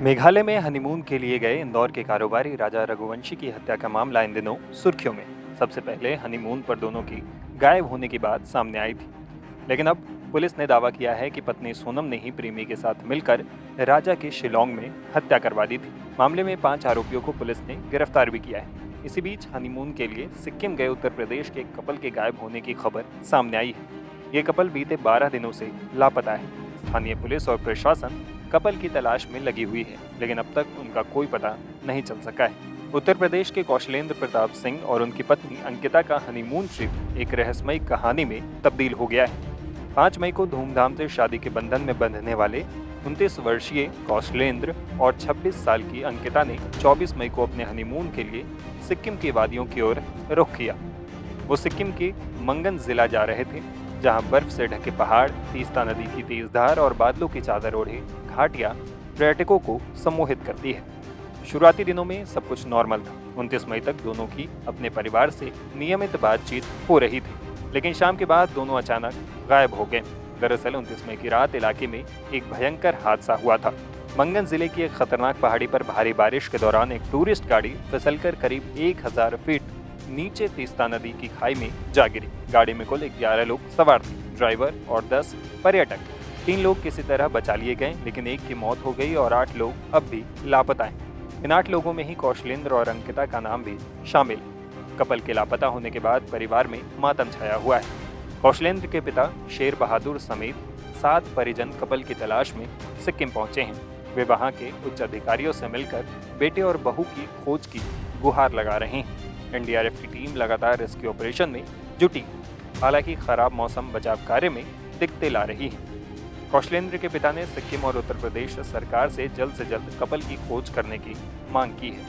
मेघालय में हनीमून के लिए गए इंदौर के कारोबारी राजा रघुवंशी की हत्या का मामला इन दिनों सुर्खियों में। सबसे पहले हनीमून पर दोनों की गायब होने की बात सामने आई थी, लेकिन अब पुलिस ने दावा किया है कि पत्नी सोनम ने ही प्रेमी के साथ मिलकर राजा की शिलोंग में हत्या करवा दी थी। मामले में 5 आरोपियों को पुलिस ने गिरफ्तार भी किया है। इसी बीच हनीमून के लिए सिक्किम गए उत्तर प्रदेश के एक कपल के गायब होने की खबर सामने आई है। ये कपल बीते 12 दिनों से लापता है। स्थानीय पुलिस और प्रशासन कपल की तलाश में लगी हुई है, लेकिन अब तक उनका कोई पता नहीं चल सका है। उत्तर प्रदेश के कौशलेंद्र प्रताप सिंह और उनकी पत्नी अंकिता का हनीमून ट्रिप एक रहस्यमयी कहानी में तब्दील हो गया है। 5 मई को धूमधाम से शादी के बंधन में बंधने वाले 29 वर्षीय कौशलेंद्र और 26 साल की अंकिता ने 24 मई को अपने हनीमून के लिए सिक्किम की वादियों की ओर रुख किया। वो सिक्किम के मंगन जिला जा रहे थे, जहां बर्फ से ढके पहाड़, तीस्ता नदी की तेज धार और बादलों की चादर ओढ़े घाटियां पर्यटकों को सम्मोहित करती है। शुरुआती दिनों में सब कुछ नॉर्मल था। 29 मई तक दोनों की अपने परिवार से नियमित बातचीत हो रही थी, लेकिन शाम के बाद दोनों अचानक गायब हो गए। दरअसल 29 मई की रात इलाके में एक भयंकर हादसा हुआ था। मंगन जिले की एक खतरनाक पहाड़ी पर भारी बारिश के दौरान एक टूरिस्ट गाड़ी फिसलकर करीब 1000 फीट नीचे तीस्ता नदी की खाई में जा गिरी। गाड़ी में कुल 11 लोग सवार थे, ड्राइवर और 10 पर्यटक। 3 लोग किसी तरह बचा लिए गए, लेकिन एक की मौत हो गई और 8 लोग अब भी लापता हैं। इन 8 लोगों में ही कौशलेंद्र और अंकिता का नाम भी शामिल है। कपल के लापता होने के बाद परिवार में मातम छाया हुआ है। कौशलेंद्र के पिता शेर बहादुर समेत 7 परिजन कपल की तलाश में सिक्किम पहुंचे हैं। वे वहां के उच्च अधिकारियों से मिलकर बेटे और बहू की खोज की गुहार लगा रहे हैं। एनडीआरएफ की टीम लगातार रेस्क्यू ऑपरेशन में जुटी, हालांकि खराब मौसम बचाव कार्य में दिक्कतें ला रही है। कौशलेंद्र के पिता ने सिक्किम और उत्तर प्रदेश सरकार से जल्द कपल की खोज करने की मांग की है।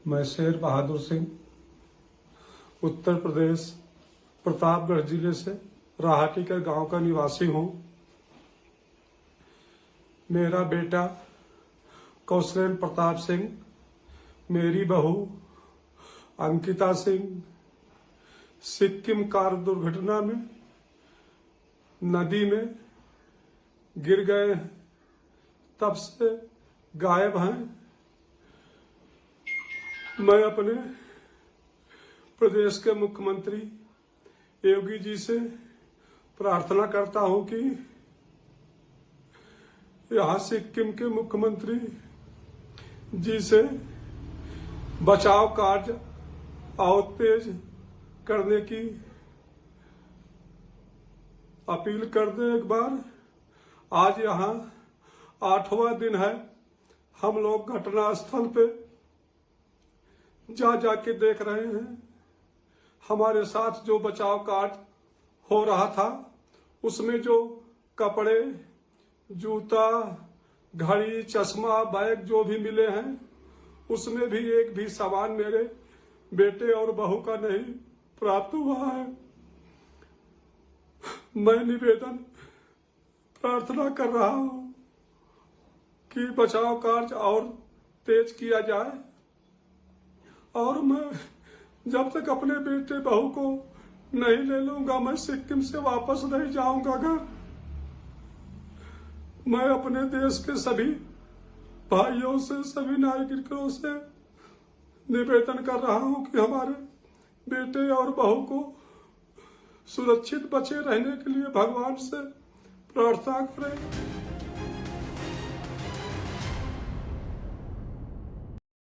मैं शेर बहादुर सिंह उत्तर प्रदेश प्रतापगढ़ जिले से राहाटीकर गांव का निवासी हूं। मेरा बेटा कौशलेंद्र प्रताप सिंह, मेरी बहू अंकिता सिंह सिक्किम कार दुर्घटना में नदी में गिर गए, तब से गायब हैं। मैं अपने प्रदेश के मुख्यमंत्री योगी जी से प्रार्थना करता हूं कि यहाँ सिक्किम के मुख्यमंत्री जी से बचाव कार्य और तेज करने की अपील कर दें। एक बार आज यहाँ 8वां दिन है, हम लोग घटना स्थल पे जाके देख रहे हैं। हमारे साथ जो बचाव कार्य हो रहा था उसमें जो कपड़े, जूता, घड़ी, चश्मा, बैग जो भी मिले हैं उसमें भी एक भी सामान मेरे बेटे और बहू का नहीं प्राप्त हुआ है। मैं निवेदन प्रार्थना कर रहा हूं कि बचाव कार्य और तेज किया जाए, और मैं जब तक अपने बेटे बहू को नहीं ले लूंगा मैं सिक्किम से वापस नहीं जाऊंगा घर। मैं अपने देश के सभी भाइयों से, सभी नागरिकों से निवेदन कर रहा हूं कि हमारे बेटे और बहू को सुरक्षित बचे रहने के लिए भगवान से प्रार्थना करें।